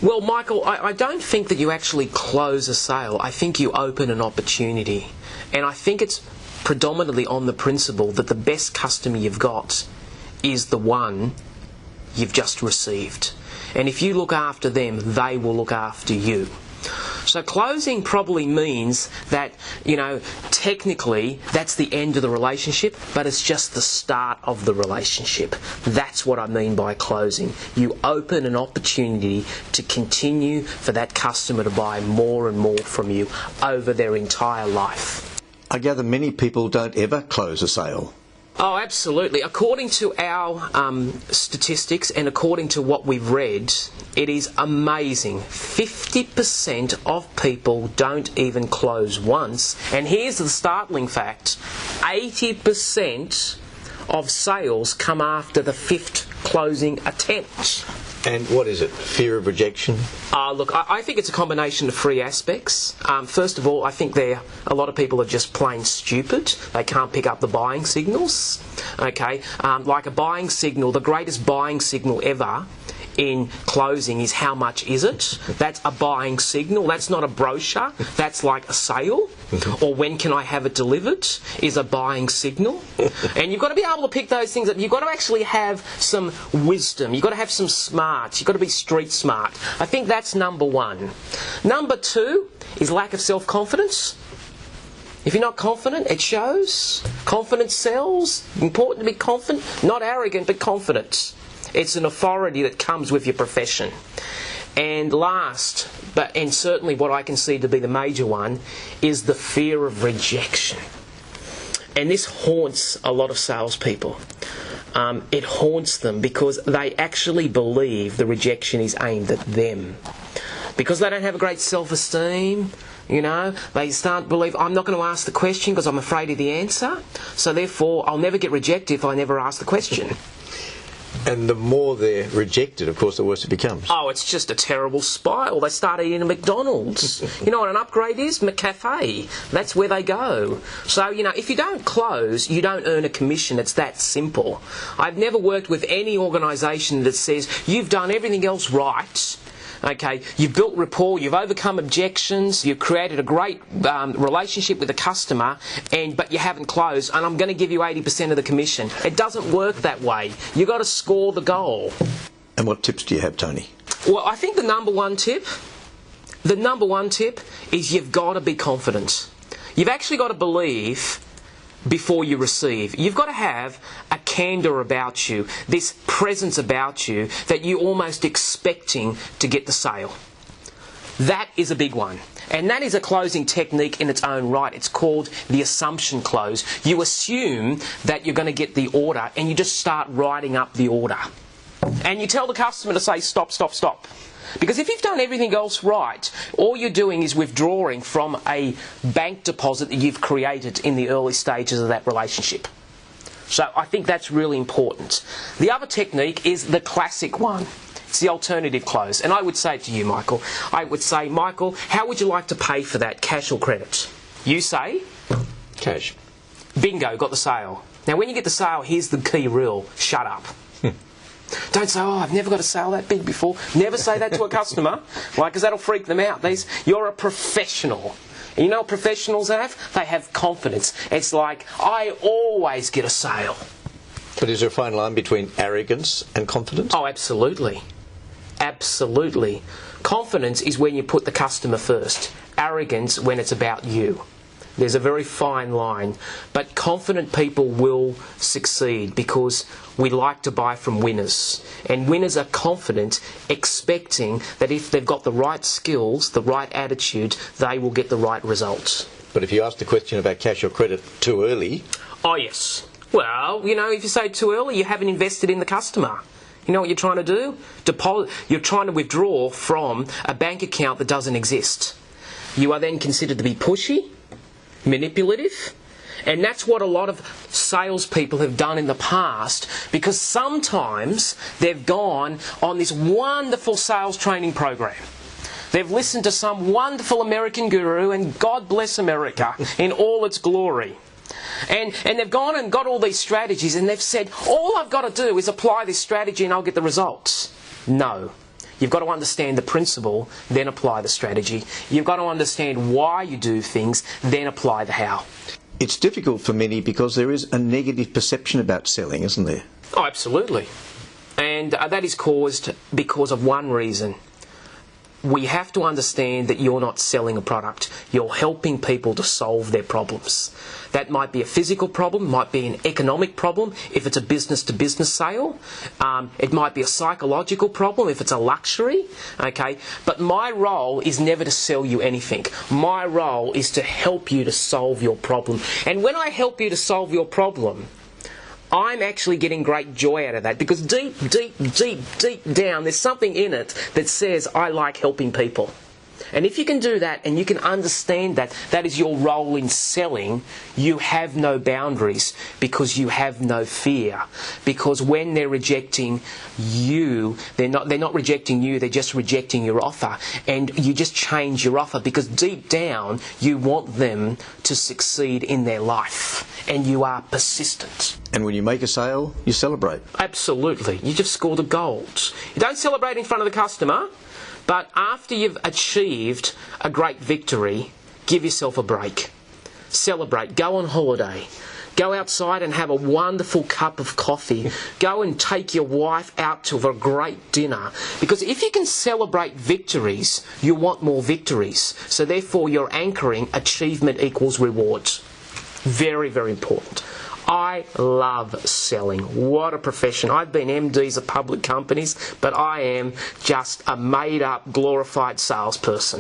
Well, Michael, I don't think that you actually close a sale. I think you open an opportunity. And I think it's predominantly on the principle that the best customer you've got is the one you've just received. And if you look after them, they will look after you. So closing probably means that, technically that's the end of the relationship, but it's just the start of the relationship. That's what I mean by closing. You open an opportunity to continue for that customer to buy more and more from you over their entire life. I gather many people don't ever close a sale. Oh, absolutely. According to our statistics and according to what we've read, it is amazing. 50% of people don't even close once. And here's the startling fact. 80% of sales come after the 5th closing attempt. And what is it? Fear of rejection? Look, I think it's a combination of 3 aspects. First of all, I think a lot of people are just plain stupid. They can't pick up the buying signals. Okay, like a buying signal, the greatest buying signal ever in closing is how much is it? That's a buying signal. That's not a brochure. That's like a sale. Or when can I have it delivered is a buying signal. And you've got to be able to pick those things up. You've got to actually have some wisdom. You've got to have some smarts. You've got to be street smart. I think that's number 1. Number 2 is lack of self-confidence. If you're not confident, it shows. Confidence sells. Important to be confident. Not arrogant, but confident. It's an authority that comes with your profession. And last, and certainly what I can see to be the major one, is the fear of rejection. And this haunts a lot of salespeople. It haunts them because they actually believe the rejection is aimed at them. Because they don't have a great self-esteem, they start to believe, I'm not going to ask the question because I'm afraid of the answer. So therefore, I'll never get rejected if I never ask the question. And the more they're rejected, of course, the worse it becomes. Oh, it's just a terrible spiral. They start eating at McDonald's. You know what an upgrade is? McCafe. That's where they go. So, if you don't close, you don't earn a commission. It's that simple. I've never worked with any organisation that says, you've done everything else right. Okay, you've built rapport, you've overcome objections, you've created a great relationship with the customer, but you haven't closed, and I'm going to give you 80% of the commission. It doesn't work that way. You've got to score the goal. And what tips do you have, Tony? Well, I think the number one tip is you've got to be confident. You've actually got to believe before you receive. You've got to have a candour about you, this presence about you that you're almost expecting to get the sale. That is a big one. And that is a closing technique in its own right. It's called the assumption close. You assume that you're going to get the order and you just start writing up the order. And you tell the customer to say stop, stop, stop. Because if you've done everything else right, all you're doing is withdrawing from a bank deposit that you've created in the early stages of that relationship. So I think that's really important. The other technique is the classic one. It's the alternative close. And I would say to you, Michael, Michael, how would you like to pay for that, cash or credit? You say? Cash. Bingo, got the sale. Now when you get the sale, here's the key rule. Shut up. Don't say, I've never got a sale that big before. Never say that to a customer, right? Because that'll freak them out. You're a professional. And you know what professionals have? They have confidence. It's like, I always get a sale. But is there a fine line between arrogance and confidence? Oh, absolutely. Absolutely. Confidence is when you put the customer first. Arrogance when it's about you. There's a very fine line. But confident people will succeed because we like to buy from winners. And winners are confident, expecting that if they've got the right skills, the right attitude, they will get the right results. But if you ask the question about cash or credit too early... Oh, yes. Well, if you say too early, you haven't invested in the customer. You know what you're trying to do? You're trying to withdraw from a bank account that doesn't exist. You are then considered to be pushy, manipulative, and that's what a lot of salespeople have done in the past, because sometimes they've gone on this wonderful sales training program. They've listened to some wonderful American guru, and God bless America in all its glory. And they've gone and got all these strategies, and they've said, all I've got to do is apply this strategy and I'll get the results. No. You've got to understand the principle, then apply the strategy. You've got to understand why you do things, then apply the how. It's difficult for many because there is a negative perception about selling, isn't there? Oh, absolutely. And that is caused because of one reason. We have to understand that you're not selling a product. You're helping people to solve their problems. That might be a physical problem, might be an economic problem if it's a business-to-business sale. It might be a psychological problem if it's a luxury. Okay, but my role is never to sell you anything. My role is to help you to solve your problem. And when I help you to solve your problem, I'm actually getting great joy out of that, because deep down, there's something in it that says, I like helping people. And if you can do that and you can understand that that is your role in selling, you have no boundaries, because you have no fear. Because when they're rejecting you, they're not rejecting you, they're just rejecting your offer. And you just change your offer, because deep down you want them to succeed in their life, and you are persistent. And when you make a sale, you celebrate. Absolutely. You just scored a goal. You don't celebrate in front of the customer, but after you've achieved a great victory, give yourself a break. Celebrate. Go on holiday. Go outside and have a wonderful cup of coffee. Go and take your wife out to a great dinner. Because if you can celebrate victories, you want more victories. So therefore you're anchoring achievement equals rewards. Very, very important. I love selling. What a profession. I've been MDs of public companies, but I am just a made-up, glorified salesperson.